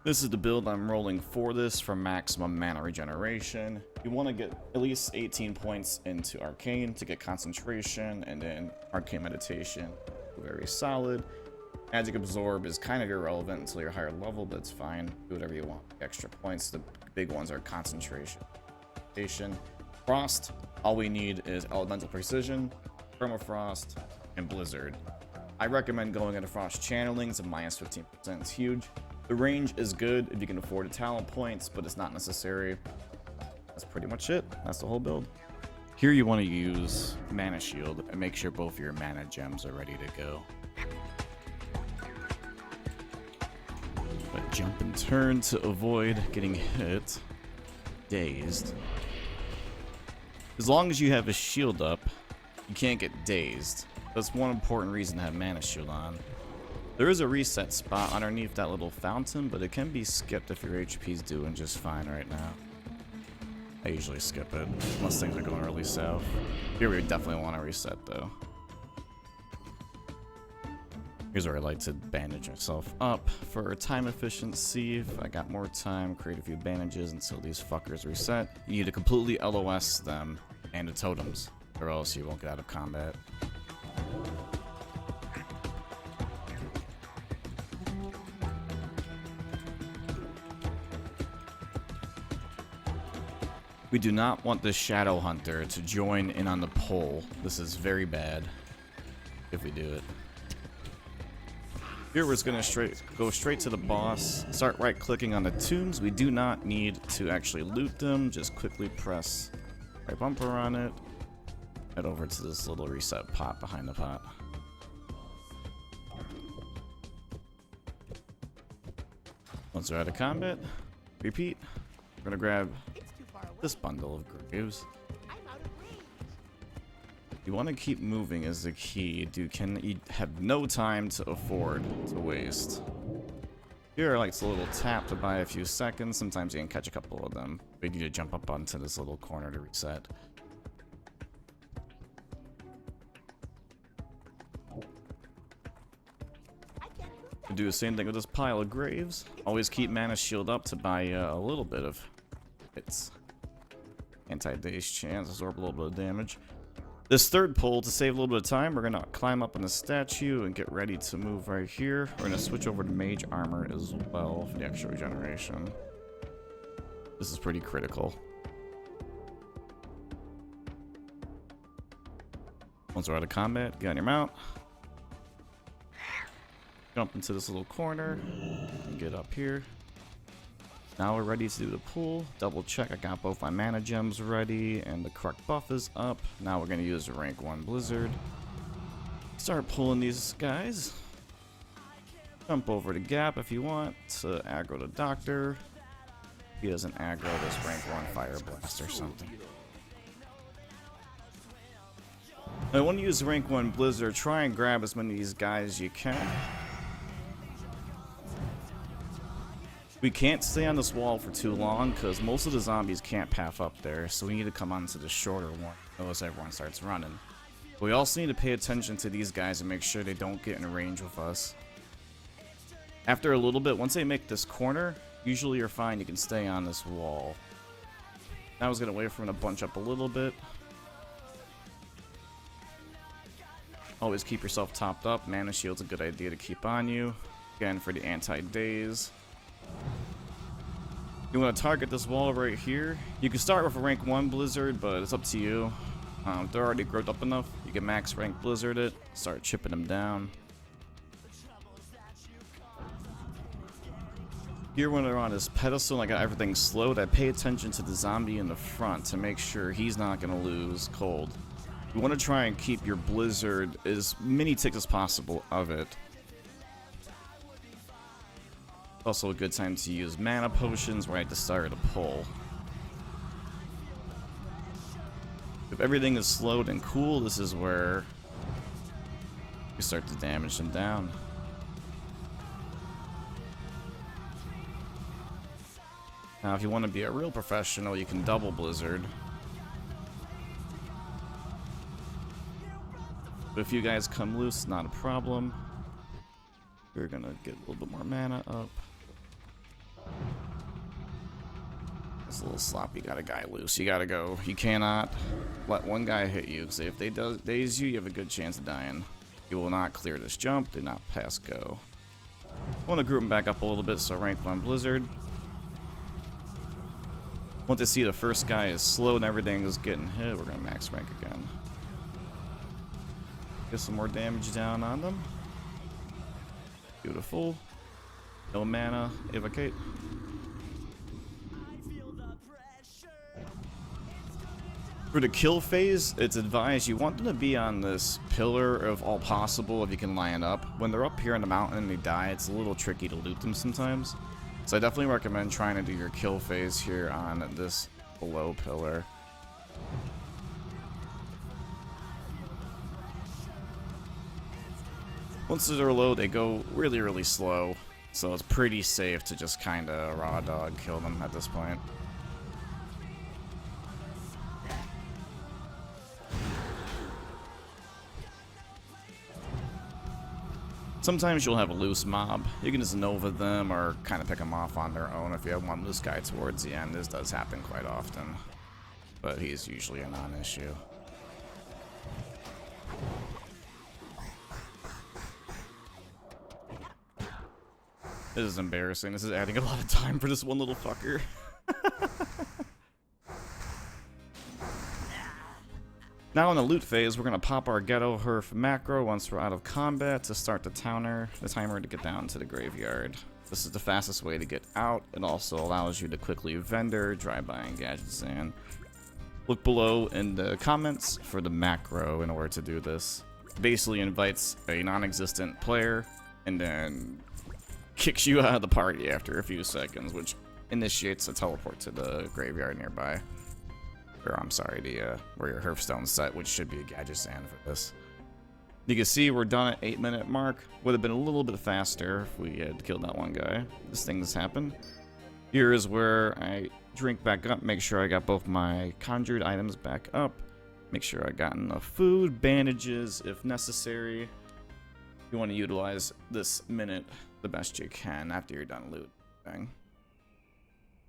This is the build I'm rolling for this for maximum mana regeneration. You want to get at least 18 points into Arcane to get concentration, and then Arcane Meditation, very solid. Magic Absorb is kind of irrelevant until you're higher level, but it's fine. Do whatever you want. Extra points, the big ones are Concentration. Frost, all we need is Elemental Precision, Permafrost, and Blizzard. I recommend going into Frost Channelings of minus 15%. It's huge. The range is good if you can afford the talent points, but it's not necessary. That's pretty much it. That's the whole build. Here you want to use Mana Shield and make sure both your mana gems are ready to go. But jump and turn to avoid getting hit. Dazed. As long as you have a shield up, you can't get dazed. That's one important reason to have Mana Shield on. There is a reset spot underneath that little fountain, but it can be skipped if your HP's doing just fine right now. I usually skip it, unless things are going really south. Here we definitely want to reset though. Here's where I like to bandage myself up. For time efficiency, if I got more time, create a few bandages until these fuckers reset. You need to completely LOS them and the totems, or else you won't get out of combat. We do not want the Shadow Hunter to join in on the pull. This is very bad if we do it. Here we're just going to go straight to the boss. Start right-clicking on the tombs. We do not need to actually loot them. Just quickly press right bumper on it. Head over to this little reset pot behind the pot. Once we're out of combat, repeat. We're going to grab this bundle of graves. You want to keep moving is the key. You have no time to afford to waste. Here I like a little tap to buy a few seconds. Sometimes you can catch a couple of them. We need to jump up onto this little corner to reset. Do the same thing with this pile of graves. Always keep Mana Shield up to buy a little bit of hits. Anti-daze chance, absorb a little bit of damage. This third pull, to save a little bit of time, we're gonna climb up on the statue and get ready to move right here. We're gonna switch over to mage armor as well for the extra regeneration. This is pretty critical. Once we're out of combat, get on your mount. Jump into this little corner and get up here. Now we're ready to do the pull. Double check I got both my mana gems ready and the correct buff is up. Now we're going to use a rank 1 blizzard. Start pulling these guys. Jump over to Gap if you want to aggro the doctor. He doesn't aggro this rank 1 fire blast or something. I want to use rank 1 blizzard. Try and grab as many of these guys as you can. We can't stay on this wall for too long because most of the zombies can't path up there, so we need to come onto the shorter one unless everyone starts running. But we also need to pay attention to these guys and make sure they don't get in range with us. After a little bit, once they make this corner, usually you're fine, you can stay on this wall. Now I was going to wait for them to bunch up a little bit. Always keep yourself topped up. Mana Shield's a good idea to keep on you. Again, for the anti-daze. You want to target this wall right here. You can start with a rank 1 blizzard, but it's up to you. If they're already growed up enough, you can max rank blizzard it, start chipping them down. Here when they're on this pedestal, I got everything slowed. I pay attention to the zombie in the front to make sure he's not going to lose cold. You want to try and keep your blizzard as many ticks as possible of it. Also a good time to use mana potions right at the start of the pull. If everything is slowed and cool, this is where you start to damage them down. Now if you want to be a real professional, you can double blizzard. But if you guys come loose, not a problem. You're gonna get a little bit more mana up. It's a little sloppy. You got a guy loose. You gotta go. You cannot let one guy hit you, because if they daze you, you have a good chance of dying. You will not clear this jump. Do not pass go. I want to group them back up a little bit, so rank 1 Blizzard. Want to see the first guy is slow and everything is getting hit. We're going to max rank again. Get some more damage down on them. Beautiful. No mana. Evocate. For the kill phase, it's advised you want them to be on this pillar of all possible if you can line up. When they're up here in the mountain and they die, it's a little tricky to loot them sometimes. So I definitely recommend trying to do your kill phase here on this below pillar. Once they're low, they go really, really slow. So it's pretty safe to just kind of raw dog kill them at this point. Sometimes you'll have a loose mob. You can just nova them or kind of pick them off on their own if you have one loose guy towards the end. This does happen quite often, but he's usually a non-issue. This is embarrassing. This is adding a lot of time for this one little fucker. Now in the loot phase, we're going to pop our Ghetto Herf macro once we're out of combat to start the timer to get down to the graveyard. This is the fastest way to get out. It also allows you to quickly vendor, drive-by, and gadgets in. Look below in the comments for the macro in order to do this. Basically invites a non-existent player and then kicks you out of the party after a few seconds, which initiates a teleport to the graveyard nearby. Or I'm sorry, where your Hearthstone set, which should be a gadget stand for this. You can see we're done at 8-minute mark. Would have been a little bit faster if we had killed that one guy. This thing's happened. Here is where I drink back up, make sure I got both my conjured items back up. Make sure I got enough food, bandages if necessary. You want to utilize this minute the best you can after you're done looting.